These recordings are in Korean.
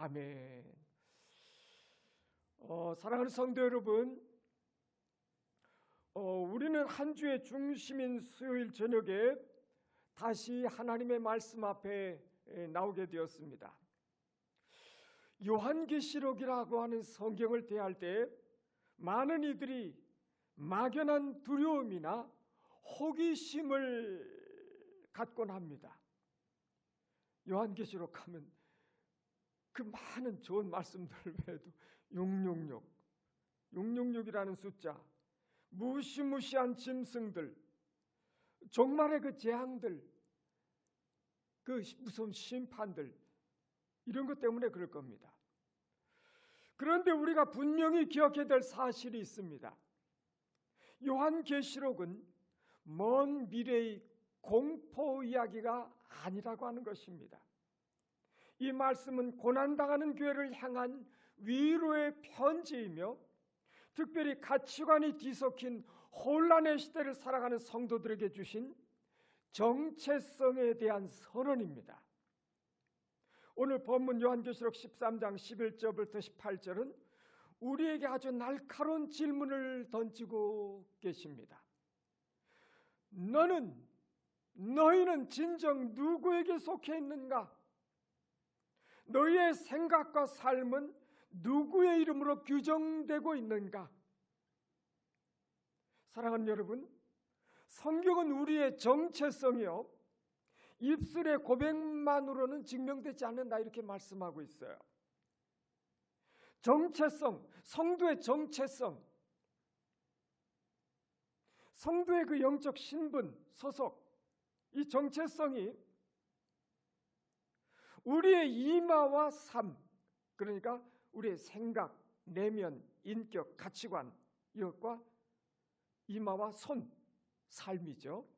아멘. 사랑하는 성도 여러분, 우리는 한 주의 중심인 수요일 저녁에 다시 하나님의 말씀 앞에 나오게 되었습니다. 요한계시록이라고 하는 성경을 대할 때 많은 이들이 막연한 두려움이나 호기심을 갖곤 합니다. 요한계시록 하면 그 많은 좋은 말씀들 외에도 666이라는 숫자, 무시무시한 짐승들, 종말의 그 재앙들, 그 무서운 심판들, 이런 것 때문에 그럴 겁니다. 그런데 우리가 분명히 기억해야 될 사실이 있습니다. 요한계시록은 먼 미래의 공포 이야기가 아니라고 하는 것입니다. 이 말씀은 고난당하는 교회를 향한 위로의 편지이며 특별히 가치관이 뒤섞인 혼란의 시대를 살아가는 성도들에게 주신 정체성에 대한 선언입니다. 오늘 본문 요한계시록 13장 11절부터 18절은 우리에게 아주 날카로운 질문을 던지고 계십니다. 너희는 진정 누구에게 속해 있는가? 너희의 생각과 삶은 누구의 이름으로 규정되고 있는가? 사랑하는 여러분, 성경은 우리의 정체성이요, 입술의 고백만으로는 증명되지 않는다, 이렇게 말씀하고 있어요. 정체성, 성도의 정체성, 성도의 그 영적 신분, 소속, 이 정체성이 우리의 이마와 삶, 그러니까 우리의 생각, 내면, 인격, 가치관, 이것과 이마와 손, 삶이죠.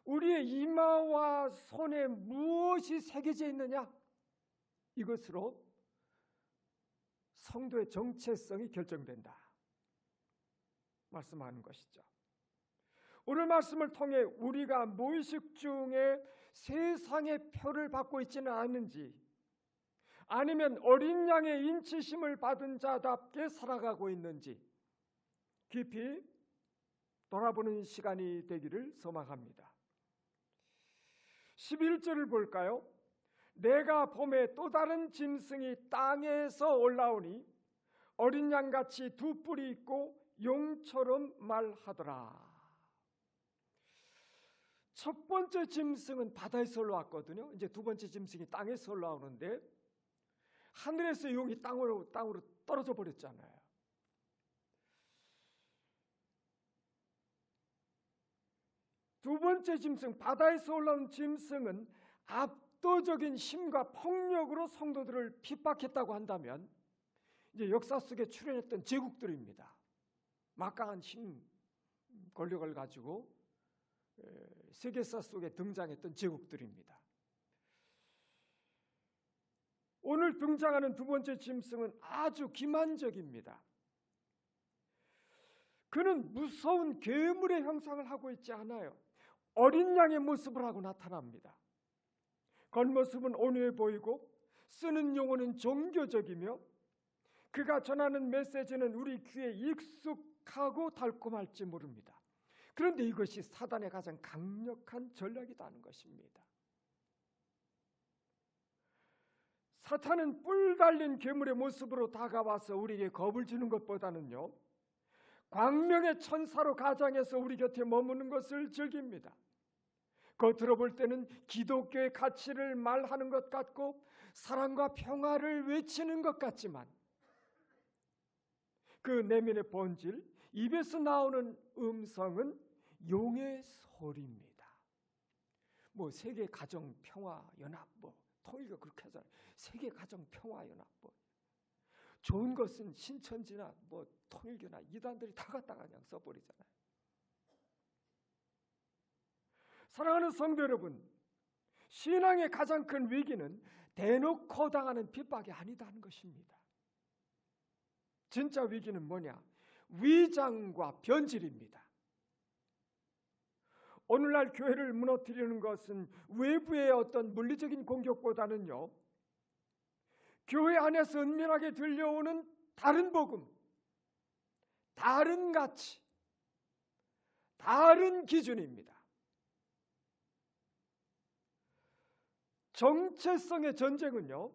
우리의 이마와 손에 무엇이 새겨져 있느냐? 이것으로 성도의 정체성이 결정된다 말씀하는 것이죠. 오늘 말씀을 통해 우리가 무의식 중에 세상의 표를 받고 있지는 않은지, 아니면 어린 양의 인치심을 받은 자답게 살아가고 있는지 깊이 돌아보는 시간이 되기를 소망합니다. 11절을 볼까요? 내가 봄에 또 다른 짐승이 땅에서 올라오니 어린 양같이 두 뿔이 있고 용처럼 말하더라. 첫 번째 짐승은 바다에서 올라왔거든요. 이제 두 번째 짐승이 땅에서 올라오는데 하늘에서 용이 땅으로 떨어져 버렸잖아요. 두 번째 짐승, 바다에서 올라온 짐승은 압도적인 힘과 폭력으로 성도들을 핍박했다고 한다면 이제 역사 속에 출현했던 제국들입니다. 막강한 힘, 권력을 가지고 세계사 속에 등장했던 제국들입니다. 오늘 등장하는 두 번째 짐승은 아주 기만적입니다. 그는 무서운 괴물의 형상을 하고 있지 않아요. 어린 양의 모습을 하고 나타납니다. 겉모습은 온유해 보이고 쓰는 용어는 종교적이며 그가 전하는 메시지는 우리 귀에 익숙하고 달콤할지 모릅니다. 그런데 이것이 사단의 가장 강력한 전략이라는 것입니다. 사탄은 뿔 달린 괴물의 모습으로 다가와서 우리에게 겁을 주는 것보다는요, 광명의 천사로 가장해서 우리 곁에 머무는 것을 즐깁니다. 겉으로 볼 때는 기독교의 가치를 말하는 것 같고 사랑과 평화를 외치는 것 같지만 그 내면의 본질, 입에서 나오는 음성은 용의 소리입니다. 세계 가정 평화 연합 통일교 그렇게 하잖아요. 세계 가정 평화 연합 좋은 것은 신천지나 통일교나 이단들이 다 갖다가 그냥 써버리잖아요. 사랑하는 성도 여러분, 신앙의 가장 큰 위기는 대놓고 당하는 핍박이 아니다는 것입니다. 진짜 위기는 뭐냐? 위장과 변질입니다. 오늘날 교회를 무너뜨리는 것은 외부의 어떤 물리적인 공격보다는요, 교회 안에서 은밀하게 들려오는 다른 복음, 다른 가치, 다른 기준입니다. 정체성의 전쟁은요,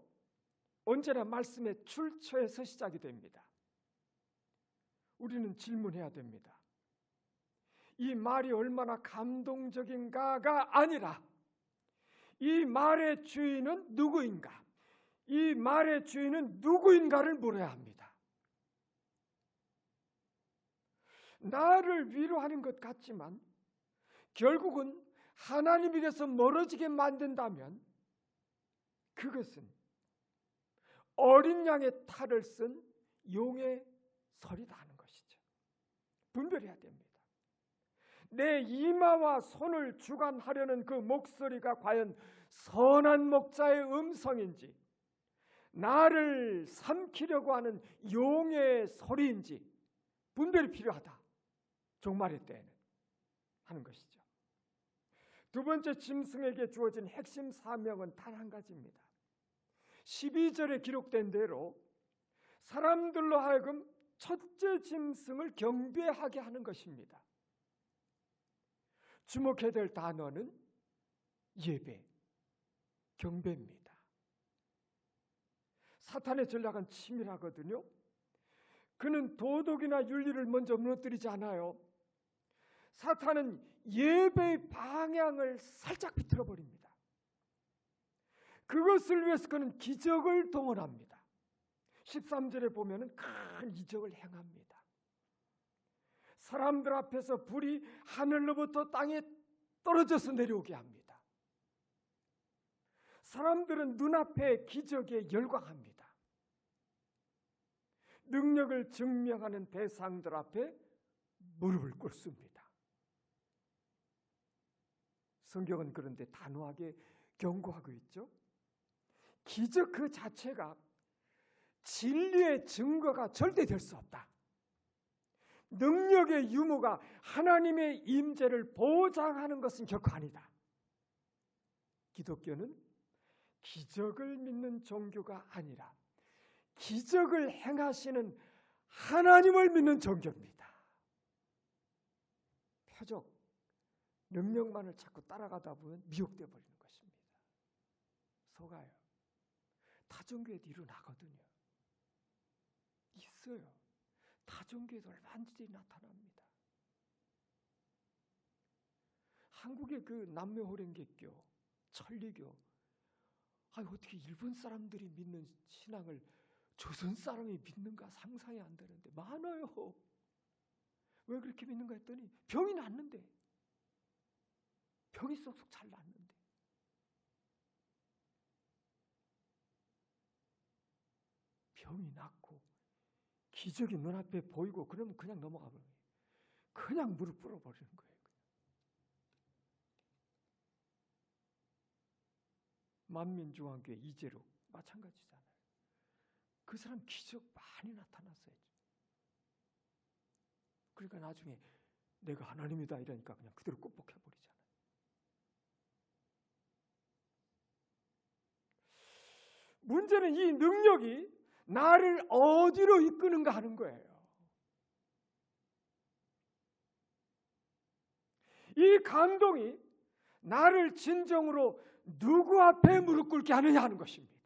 언제나 말씀의 출처에서 시작이 됩니다. 우리는 질문해야 됩니다. 이 말이 얼마나 감동적인가가 아니라 이 말의 주인은 누구인가? 이 말의 주인은 누구인가를 물어야 합니다. 나를 위로하는 것 같지만 결국은 하나님에게서 멀어지게 만든다면 그것은 어린 양의 탈을 쓴 용의 설이다 하는 것이죠. 분별해야 됩니다. 내 이마와 손을 주관하려는 그 목소리가 과연 선한 목자의 음성인지, 나를 삼키려고 하는 용의 소리인지 분별이 필요하다. 종말의 때에는 하는 것이죠. 두 번째 짐승에게 주어진 핵심 사명은 단 한 가지입니다. 12절에 기록된 대로 사람들로 하여금 첫째 짐승을 경배하게 하는 것입니다. 주목해야 될 단어는 예배, 경배입니다. 사탄의 전략은 치밀하거든요. 그는 도덕이나 윤리를 먼저 무너뜨리지 않아요. 사탄은 예배의 방향을 살짝 비틀어 버립니다. 그것을 위해서 그는 기적을 동원합니다. 13절에 보면 큰 이적을 행합니다. 사람들 앞에서 불이 하늘로부터 땅에 떨어져서 내려오게 합니다. 사람들은 눈앞의 기적에 열광합니다. 능력을 증명하는 대상들 앞에 무릎을 꿇습니다. 성경은 그런데 단호하게 경고하고 있죠. 기적 그 자체가 진리의 증거가 절대 될 수 없다. 능력의 유무가 하나님의 임재를 보장하는 것은 결코 아니다. 기독교는 기적을 믿는 종교가 아니라 기적을 행하시는 하나님을 믿는 종교입니다. 표적, 능력만을 자꾸 따라가다 보면 미혹되어 버리는 것입니다. 속아요. 타종교에도 일어나거든요. 있어요. 타종교에도 얼마든지 나타납니다. 한국의 그 남묘호랭개교, 천리교, 어떻게 일본 사람들이 믿는 신앙을 조선 사람이 믿는가 상상이 안 되는데 많아요. 왜 그렇게 믿는가 했더니 병이 낫는데, 병이 쏙쏙 잘 낫는데. 병이 낫고 기적이 눈앞에 보이고 그러면 그냥 넘어가 버려요. 그냥 무릎 꿇어버리는 거예요. 만민중앙교회 이재록 마찬가지잖아요. 그 사람 기적 많이 나타났어요. 그러니까 나중에 내가 하나님이다 이러니까 그냥 그대로 ቁ복해버리잖아요. 문제는 이 능력이 나를 어디로 이끄는가 하는 거예요. 이 감동이 나를 진정으로 누구 앞에 무릎 꿇게 하느냐 하는 것입니다.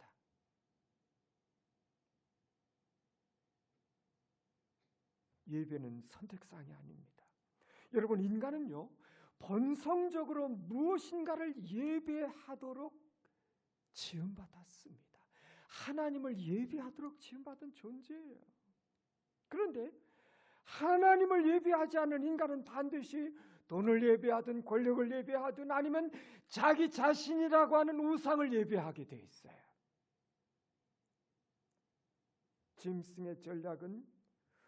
예배는 선택사항이 아닙니다. 여러분, 인간은요 본성적으로 무엇인가를 예배하도록 지음받았습니다. 하나님을 예배하도록 지음받은 존재예요. 그런데 하나님을 예배하지 않는 인간은 반드시 돈을 예배하든 권력을 예배하든 아니면 자기 자신이라고 하는 우상을 예배하게 돼 있어요. 짐승의 전략은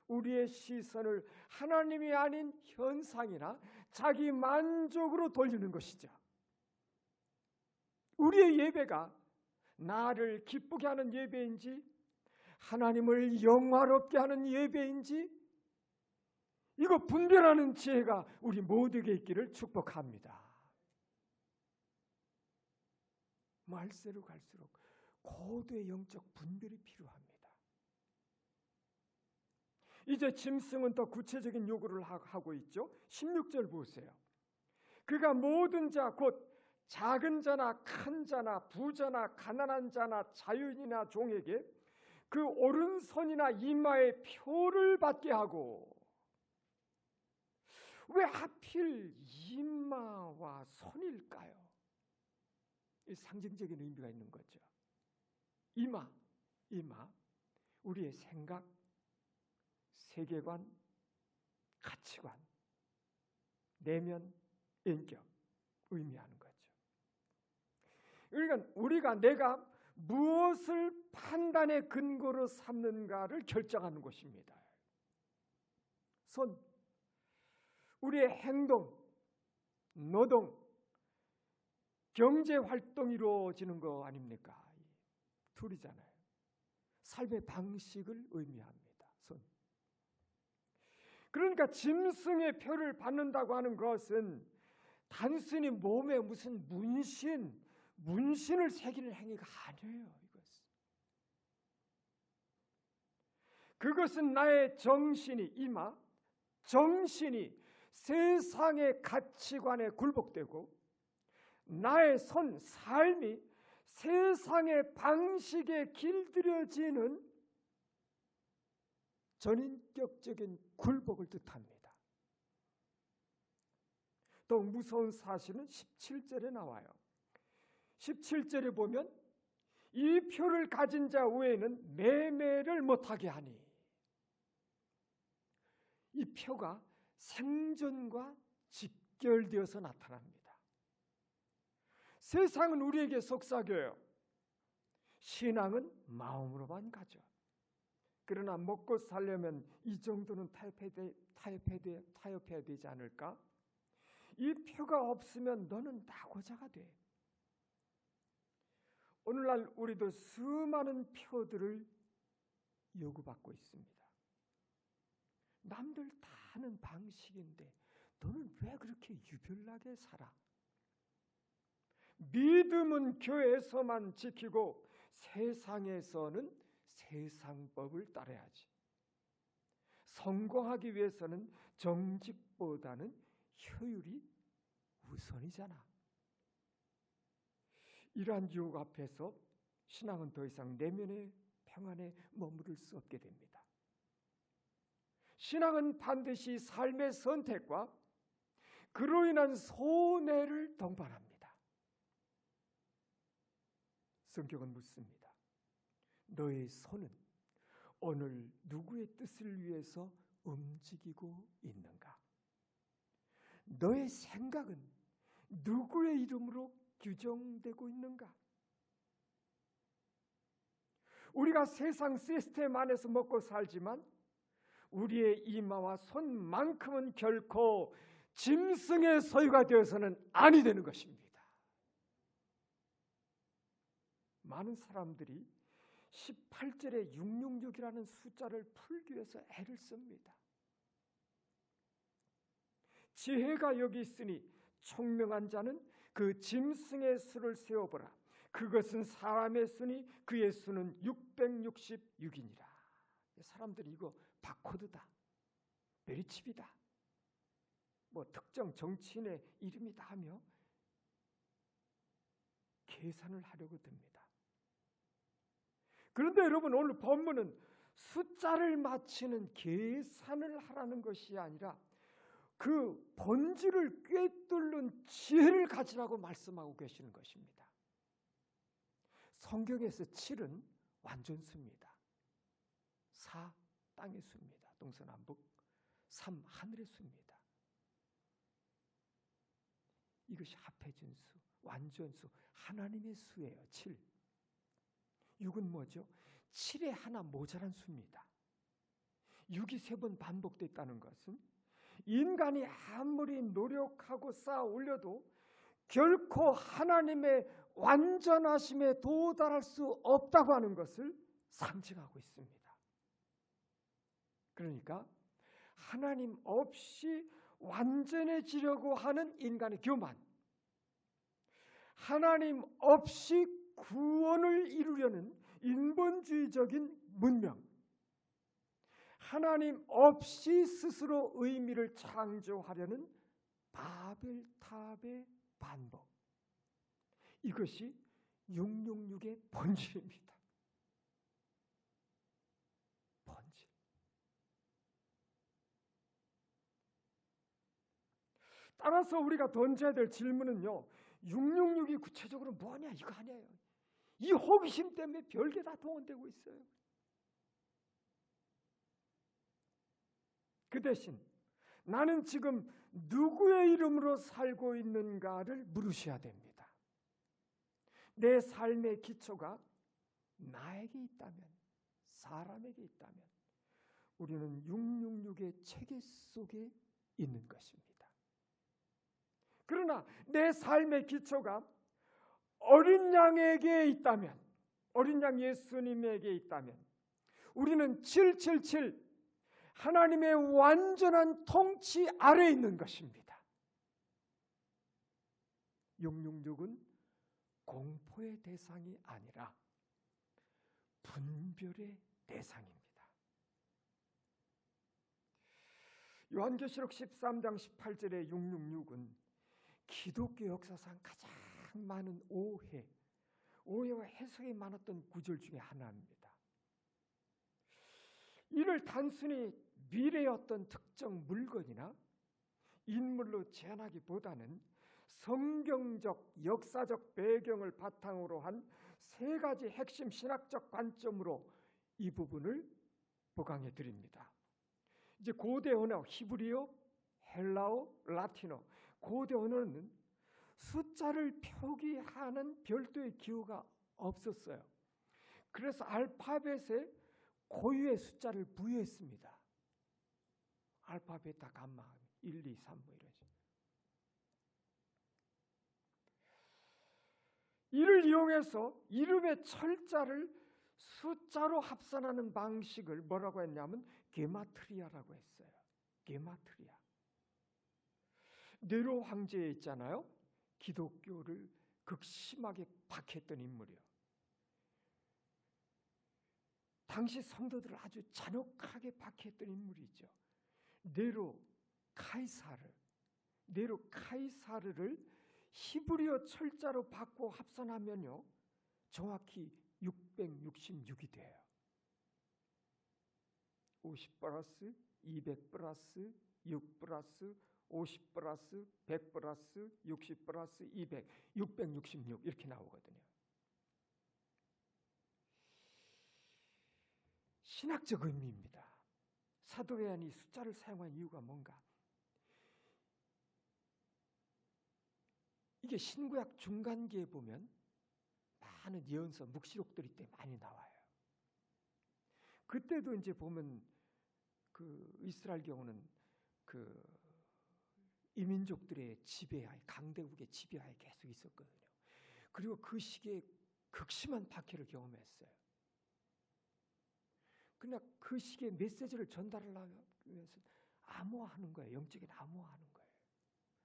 우리의 시선을 하나님이 아닌 현상이나 자기 만족으로 돌리는 것이죠. 우리의 예배가 나를 기쁘게 하는 예배인지 하나님을 영화롭게 하는 예배인지 이거 분별하는 지혜가 우리 모두에게 있기를 축복합니다. 말세로 갈수록 고도의 영적 분별이 필요합니다. 이제 짐승은 더 구체적인 요구를 하고 있죠. 16절 보세요. 그가 모든 자 곧 작은 자나 큰 자나 부자나 가난한 자나 자유인이나 종에게 그 오른손이나 이마에 표를 받게 하고, 왜 하필 이마와 손일까요? 이 상징적인 의미가 있는 거죠. 이마, 우리의 생각, 세계관, 가치관, 내면, 인격 의미하는 거죠. 그러니까 우리가 내가 무엇을 판단의 근거로 삼는가를 결정하는 것입니다. 손, 우리의 행동, 노동, 경제활동이 이루어지는 거 아닙니까? 둘이잖아요. 삶의 방식을 의미합니다. 손. 그러니까 짐승의 표를 받는다고 하는 것은 단순히 몸에 무슨 문신을 새기는 행위가 아니에요. 그것은 나의 정신이, 이마, 정신이 세상의 가치관에 굴복되고 나의 손, 삶이 세상의 방식에 길들여지는 전인격적인 굴복을 뜻합니다. 더 무서운 사실은 17절에 나와요. 17절에 보면 이 표를 가진 자 외에는 매매를 못하게 하니, 이 표가 생존과 직결되어서 나타납니다. 세상은 우리에게 속삭여요. 신앙은 마음으로만 가죠. 그러나 먹고 살려면 이 정도는 타협해야 되지 않을까? 이 표가 없으면 너는 낙오자가 돼. 오늘날 우리도 수많은 표들을 요구받고 있습니다. 남들 다 하는 방식인데 너는 왜 그렇게 유별나게 살아? 믿음은 교회에서만 지키고 세상에서는 세상법을 따라야지. 성공하기 위해서는 정직보다는 효율이 우선이잖아. 이러한 유혹 앞에서 신앙은 더 이상 내면의 평안에 머무를 수 없게 됩니다. 신앙은 반드시 삶의 선택과 그로 인한 손해를 동반합니다. 성경은 묻습니다. 너의 손은 오늘 누구의 뜻을 위해서 움직이고 있는가? 너의 생각은 누구의 이름으로 규정되고 있는가? 우리가 세상 시스템 안에서 먹고 살지만 우리의 이마와 손만큼은 결코 짐승의 소유가 되어서는 아니 되는 것입니다. 많은 사람들이 18절에 666이라는 숫자를 풀기 위해서 애를 씁니다. 지혜가 여기 있으니 총명한 자는 그 짐승의 수를 세어보라. 그것은 사람의 수니 그의 수는 666이니라. 사람들이 이거 바코드다, 메리칩이다, 뭐 특정 정치인의 이름이다 하며 계산을 하려고 듭니다. 그런데 여러분, 오늘 본문은 숫자를 맞히는 계산을 하라는 것이 아니라 그 본질을 꿰뚫는 지혜를 가지라고 말씀하고 계시는 것입니다. 성경에서 7은 완전수입니다. 4 땅의 수입니다. 동서남북. 3 하늘의 수입니다. 이것이 합해진 수, 완전수, 하나님의 수예요. 7. 6은 뭐죠? 7에 하나 모자란 수입니다. 6이 3번 반복됐다는 것은 인간이 아무리 노력하고 쌓아 올려도 결코 하나님의 완전하심에 도달할 수 없다고 하는 것을 상징하고 있습니다. 그러니까 하나님 없이 완전해지려고 하는 인간의 교만, 하나님 없이 구원을 이루려는 인본주의적인 문명, 하나님 없이 스스로 의미를 창조하려는 바벨탑의 반복, 이것이 666의 본질입니다. 본질. 따라서 우리가 던져야 될 질문은요, 666이 구체적으로 뭐냐 이거 아니에요. 이 호기심 때문에 별게 다 동원되고 있어요. 그 대신 나는 지금 누구의 이름으로 살고 있는가를 물으셔야 됩니다. 내 삶의 기초가 나에게 있다면, 사람에게 있다면 우리는 666의 체계 속에 있는 것입니다. 그러나 내 삶의 기초가 어린 양에게 있다면, 어린 양 예수님에게 있다면 우리는 777 하나님의 완전한 통치 아래에 있는 것입니다. 666은 공포의 대상이 아니라 분별의 대상입니다. 요한계시록 13장 18절의 666은 기독교 역사상 가장 많은 오해와 해석이 많았던 구절 중에 하나입니다. 이를 단순히 미래의 어떤 특정 물건이나 인물로 제한하기보다는 성경적, 역사적 배경을 바탕으로 한 세 가지 핵심 신학적 관점으로 이 부분을 보강해 드립니다. 이제 고대 언어, 히브리어, 헬라어, 라틴어, 고대 언어는 숫자를 표기하는 별도의 기호가 없었어요. 그래서 알파벳에 고유의 숫자를 부여했습니다. 알파, 베타, 감마, 1, 2, 3 뭐 이러지. 이를 이용해서 이름의 철자를 숫자로 합산하는 방식을 뭐라고 했냐면 게마트리아라고 했어요. 게마트리아. 네로 황제 있잖아요. 기독교를 극심하게 박해했던 인물이요. 당시 성도들을 아주 잔혹하게 박해했던 인물이죠. 네로 카이사르를 히브리어 철자로 바꿔 합산하면요, 정확히 666이 돼요. 50 플러스 200 플러스 6 플러스 50 플러스 100 플러스 60 플러스 200, 666 이렇게 나오거든요. 신학적 의미입니다. 사도 요한이 숫자를 사용한 이유가 뭔가? 이게 신구약 중간기에 보면 많은 예언서, 묵시록들이 때 많이 나와요. 그때도 이제 보면 그 이스라엘 경우는 그 이민족들의 지배하에, 강대국의 지배하에 계속 있었거든요. 그리고 그 시기에 극심한 박해를 경험했어요. 그러나 그 시기에 메시지를 전달하려고 해서 암호화하는 거예요. 영적인 암호화하는 거예요.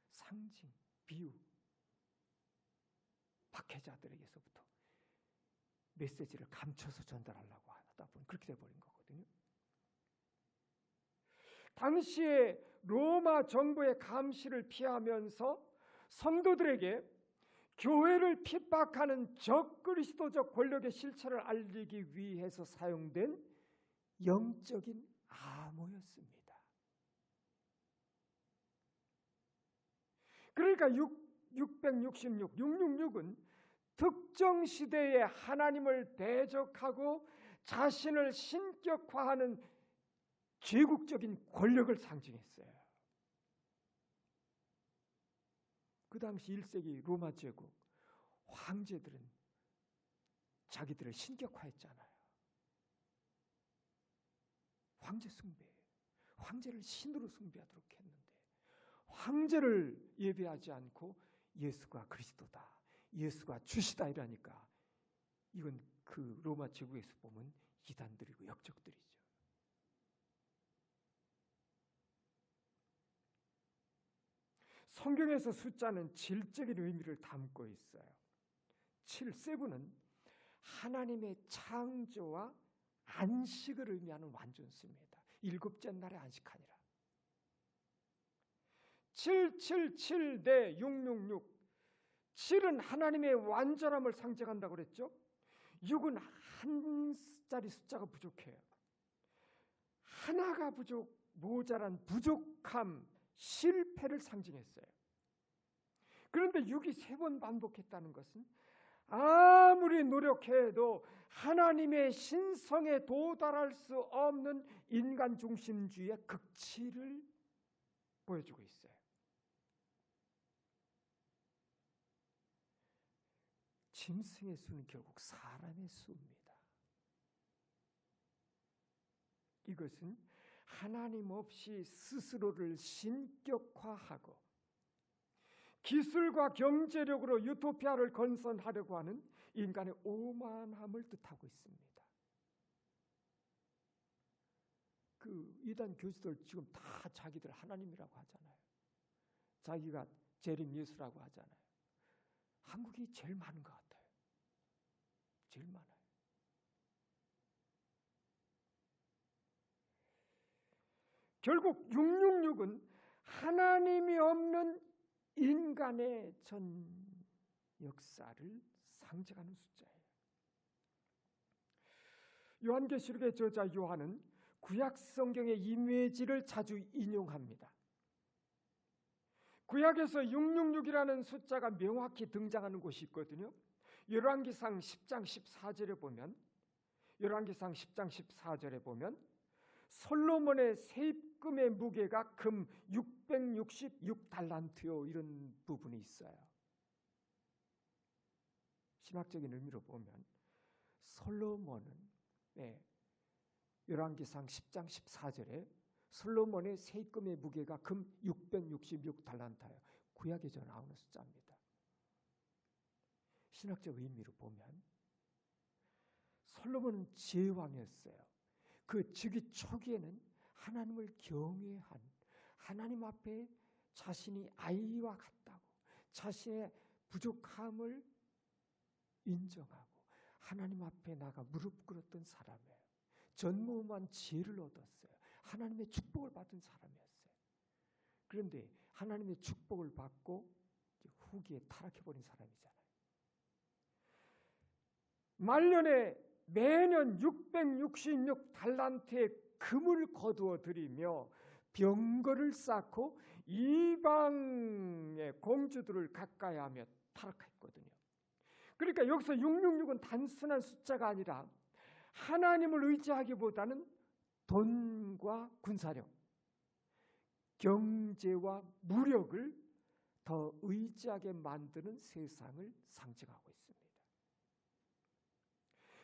상징, 비유. 박해자들에게서부터 메시지를 감춰서 전달하려고 하다 보니 그렇게 돼버린 거거든요. 당시에 로마 정부의 감시를 피하면서 성도들에게 교회를 핍박하는 적그리스도적 권력의 실체를 알리기 위해서 사용된 영적인 암호였습니다. 그러니까 666은 특정 시대에 하나님을 대적하고 자신을 신격화하는 제국적인 권력을 상징했어요. 그 당시 1세기 로마 제국 황제들은 자기들을 신격화했잖아요. 황제 숭배, 황제를 신으로 숭배하도록 했는데 황제를 예배하지 않고 예수가 그리스도다, 예수가 주시다 이러니까 이건 그 로마 제국에서 보면 이단들이고 역적들이죠. 성경에서 숫자는 질적인 의미를 담고 있어요. 7, 세븐은 하나님의 창조와 안식을 의미하는 완전수입니다. 일곱째 날에 안식하니라. 777 대 666. 7은 하나님의 완전함을 상징한다고 그랬죠. 6은 한 자리 숫자가 부족해요. 하나가 모자란 부족함, 실패를 상징했어요. 그런데 6이 3번 반복했다는 것은 아무리 노력해도 하나님의 신성에 도달할 수 없는 인간 중심주의의 극치를 보여주고 있어요. 짐승의 수는 결국 사람의 수입니다. 이것은 하나님 없이 스스로를 신격화하고 기술과 경제력으로 유토피아를 건설하려고 하는 인간의 오만함을 뜻하고 있습니다. 그 이단 교수들 지금 다 자기들 하나님이라고 하잖아요. 자기가 재림 예수라고 하잖아요. 한국이 제일 많은 것 같아요. 제일 많아요. 결국 666은 하나님이 없는 인간의 전 역사를 상징하는 숫자예요. 요한계시록의 저자 요한은 구약 성경의 이미지를 자주 인용합니다. 구약에서 666이라는 숫자가 명확히 등장하는 곳이 있거든요. 열왕기상 10장 14절에 보면 솔로몬의 세입금의 무게가 금 666달란트요 이런 부분이 있어요. 신학적인 의미로 보면 솔로몬은 열왕기상 10장 14절에 솔로몬의 세입금의 무게가 금 666달란트예요. 구약에서 나오는 숫자입니다. 신학적 의미로 보면 솔로몬은 제왕이었어요. 그 즉위 초기에는 하나님을 경외한, 하나님 앞에 자신이 아이와 같다고 자신의 부족함을 인정하고 하나님 앞에 나가 무릎 꿇었던 사람이에요. 전무후무한 지혜를 얻었어요. 하나님의 축복을 받은 사람이었어요. 그런데 하나님의 축복을 받고 후기에 타락해버린 사람이잖아요. 말년에 매년 666달란트의 금을 거두어 들이며 병거를 쌓고 이방의 공주들을 가까이하며 타락했거든요. 그러니까 여기서 666은 단순한 숫자가 아니라 하나님을 의지하기보다는 돈과 군사력, 경제와 무력을 더 의지하게 만드는 세상을 상징하고 있습니다.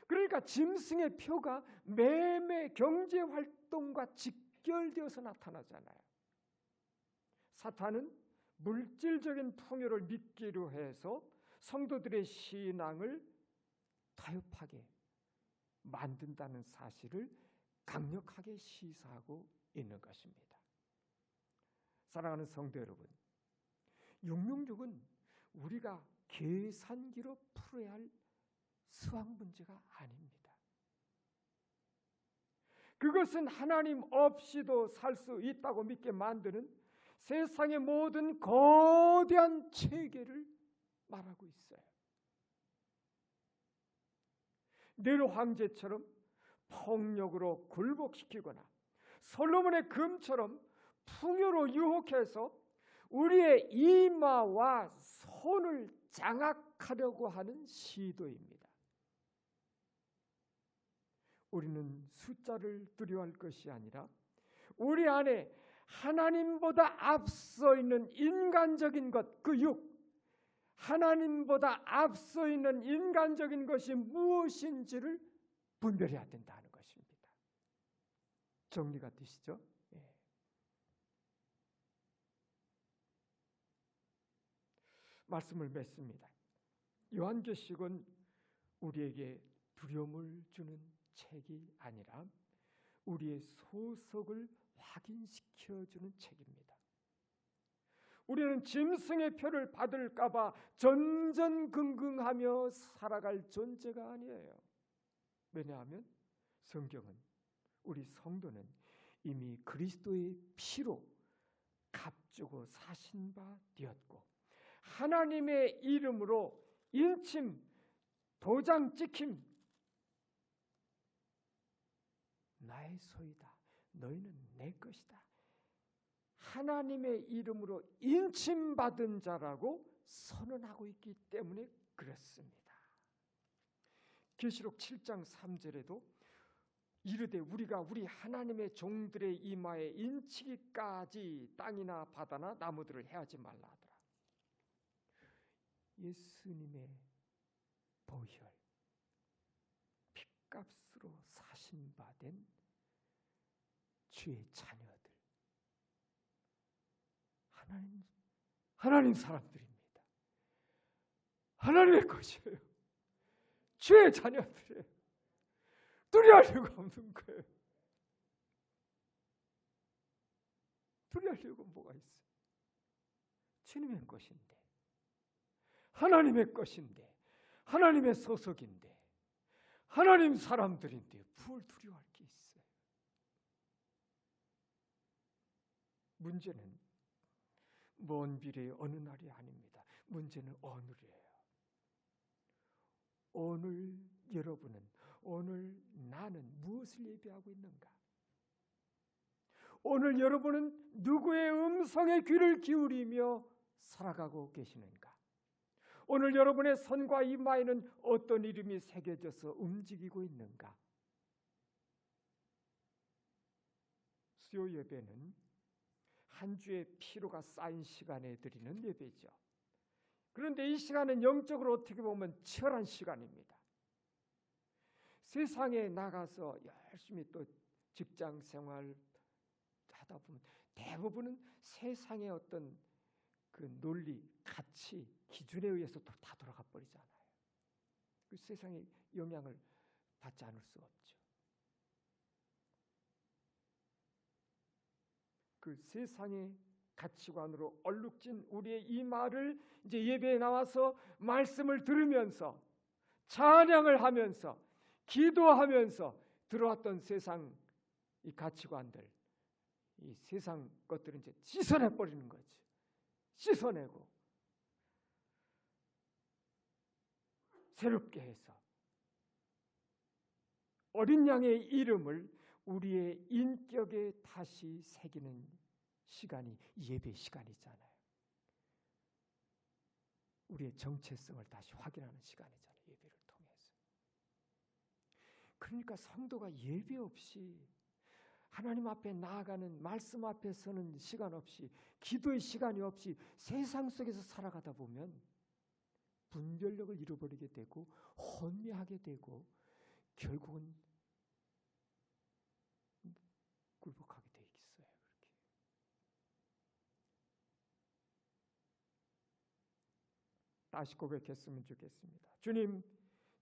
그러니까 짐승의 표가 매매 경제활동과 직결되어서 나타나잖아요. 사탄은 물질적인 풍요를 믿기로 해서 성도들의 신앙을 타협하게 만든다는 사실을 강력하게 시사하고 있는 것입니다. 사랑하는 성도 여러분, 666은 우리가 계산기로 풀어야 할 수학 문제가 아닙니다. 그것은 하나님 없이도 살 수 있다고 믿게 만드는 세상의 모든 거대한 체계를 말하고 있어요. 네로 황제처럼 폭력으로 굴복시키거나 솔로몬의 금처럼 풍요로 유혹해서 우리의 이마와 손을 장악하려고 하는 시도입니다. 우리는 숫자를 두려워할 것이 아니라 우리 안에 하나님보다 앞서 있는 인간적인 것, 그 육, 하나님보다 앞서 있는 인간적인 것이 무엇인지를 분별해야 된다는 것입니다. 정리가 되시죠? 예. 말씀을 맺습니다. 요한계시록은 우리에게 두려움을 주는 책이 아니라 우리의 소속을 확인시켜주는 책입니다. 우리는 짐승의 표를 받을까 봐 전전긍긍하며 살아갈 존재가 아니에요. 왜냐하면 성경은, 우리 성도는 이미 그리스도의 피로 값주고 사신 바 되었고 하나님의 이름으로 인침, 도장 찍힘, 나의 소유다, 너희는 내 것이다, 하나님의 이름으로 인침받은 자라고 선언하고 있기 때문에 그렇습니다. 계시록 7장 3절에도 이르되 우리가 우리 하나님의 종들의 이마에 인치기까지 땅이나 바다나 나무들을 해하지 말라 하더라. 예수님의 보혈, 핏값으로 사신 바 된 주의 자녀들, 하나님 사람들입니다. 하나님의 것이에요. 주의 자녀들이에요. 두려워할 이유가 없는 거예요. 두려워할 이유가 뭐가 있어요? 주님의 것인데, 하나님의 것인데, 하나님의 소속인데, 하나님 사람들인데 뭘 두려워할 게 있어요? 문제는 먼 미래의 어느 날이 아닙니다. 문제는 오늘이에요. 오늘 여러분은, 오늘 나는 무엇을 예배하고 있는가? 오늘 여러분은 누구의 음성에 귀를 기울이며 살아가고 계시는가? 오늘 여러분의 손과 이마에는 어떤 이름이 새겨져서 움직이고 있는가? 수요 예배는 한 주의 피로가 쌓인 시간에 드리는 예배죠. 그런데 이 시간은 영적으로 어떻게 보면 치열한 시간입니다. 세상에 나가서 열심히 또 직장 생활 하다 보면 대부분은 세상의 어떤 그 논리, 가치, 기준에 의해서 다 돌아가 버리잖아요. 그 세상의 영향을 받지 않을 수 없죠. 그 세상의 가치관으로 얼룩진 우리의 이 말을 이제 예배에 나와서 말씀을 들으면서 찬양을 하면서 기도하면서 들어왔던 세상 이 가치관들, 이 세상 것들은 이제 씻어내 버리는 거지. 씻어내고 새롭게 해서 어린 양의 이름을 우리의 인격에 다시 새기는 시간이 예배 시간이잖아요. 우리의 정체성을 다시 확인하는 시간이잖아요. 예배를 통해서. 그러니까 성도가 예배 없이 하나님 앞에 나아가는, 말씀 앞에 서는 시간 없이, 기도의 시간이 없이 세상 속에서 살아가다 보면 분별력을 잃어버리게 되고 혼미하게 되고 결국은 굴복하게 돼 있어요. 그렇게. 다시 고백했으면 좋겠습니다. 주님,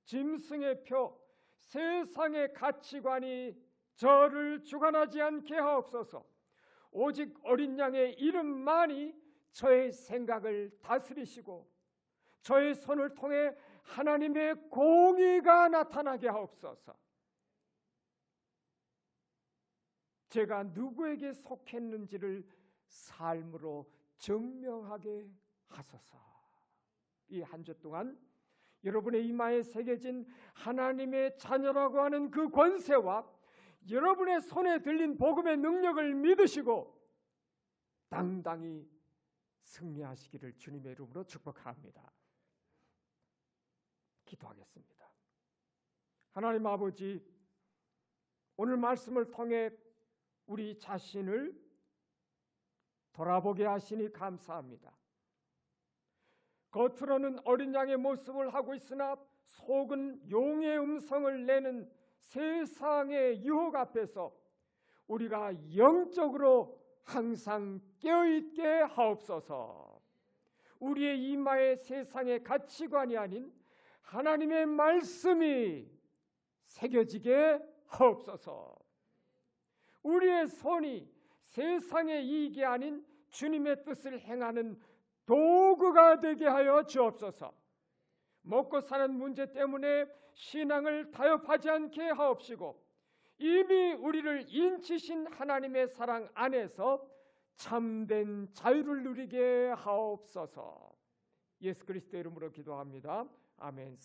짐승의 표, 세상의 가치관이 저를 주관하지 않게 하옵소서. 오직 어린 양의 이름만이 저의 생각을 다스리시고 저의 손을 통해 하나님의 공의가 나타나게 하옵소서. 제가 누구에게 속했는지를 삶으로 증명하게 하소서. 이 한 주 동안 여러분의 이마에 새겨진 하나님의 자녀라고 하는 그 권세와 여러분의 손에 들린 복음의 능력을 믿으시고 당당히 승리하시기를 주님의 이름으로 축복합니다. 기도하겠습니다. 하나님 아버지, 오늘 말씀을 통해 우리 자신을 돌아보게 하시니 감사합니다. 겉으로는 어린 양의 모습을 하고 있으나 속은 용의 음성을 내는 세상의 유혹 앞에서 우리가 영적으로 항상 깨어있게 하옵소서. 우리의 이마에 세상의 가치관이 아닌 하나님의 말씀이 새겨지게 하옵소서. 우리의 손이 세상의 이익이 아닌 주님의 뜻을 행하는 도구가 되게 하여 주옵소서. 먹고 사는 문제 때문에 신앙을 타협하지 않게 하옵시고 이미 우리를 인치신 하나님의 사랑 안에서 참된 자유를 누리게 하옵소서. 예수 그리스도의 이름으로 기도합니다. 아멘.